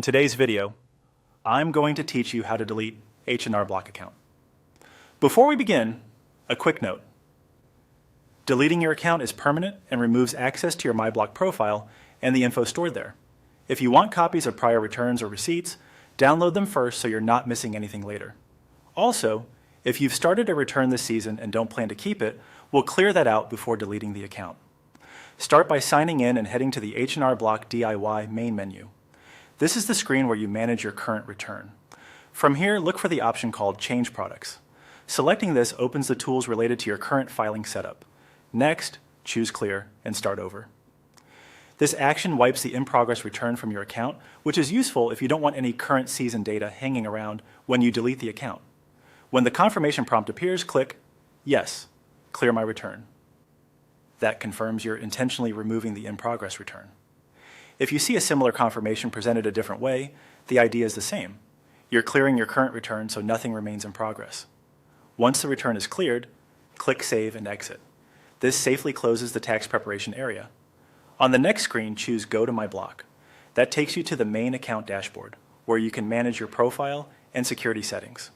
today's video, I'm going to teach you how to delete H&R Block account. Before we begin, a quick note. Deleting your account is permanent and removes access to your MyBlock profile and the info stored there. If you want copies of prior returns or receipts, download them first so you're not missing anything later. Also, if you've started a return this season and don't plan to keep it, we'll clear that out before deleting the account. Start by signing in and heading to the H&R Block DIY main menu. This is the screen where you manage your current return. From here, look for the option called Change Products. Selecting this opens the tools related to your current filing setup. Next, choose Clear and start over. This action wipes the in-progress return from your account, which is useful if you don't want any current season data hanging around when you delete the account. When the confirmation prompt appears, click Yes, clear my return. That confirms you're intentionally removing the in-progress return. If you see a similar confirmation presented a different way, the idea is the same. You're clearing your current return so nothing remains in progress. Once the return is cleared, click Save and Exit. This safely closes the tax preparation area. On the next screen, choose Go to My Block. That takes you to the main account dashboard, where you can manage your profile and security settings.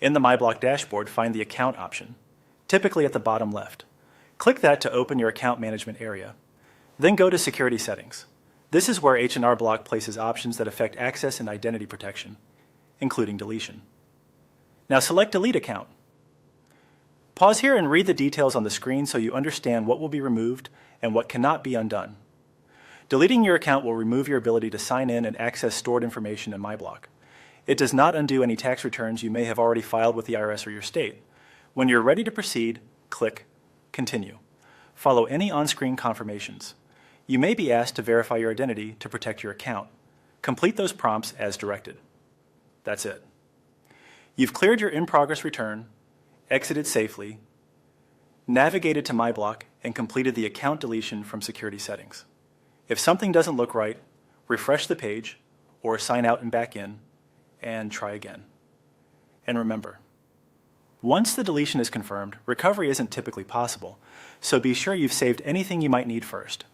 In the My Block dashboard, find the Account option, typically at the bottom left. Click that to open your account management area. Then go to Security Settings. This is where H&R Block places options that affect access and identity protection, including deletion. Now select Delete Account. Pause here and read the details on the screen so you understand what will be removed and what cannot be undone. Deleting your account will remove your ability to sign in and access stored information in MyBlock. It does not undo any tax returns you may have already filed with the IRS or your state. When you're ready to proceed, click Continue. Follow any on-screen confirmations. You may be asked to verify your identity to protect your account. Complete those prompts as directed. That's it. You've cleared your in-progress return, exited safely, navigated to MyBlock, and completed the account deletion from security settings. If something doesn't look right, refresh the page or sign out and back in and try again. And remember, once the deletion is confirmed, recovery isn't typically possible, so be sure you've saved anything you might need first.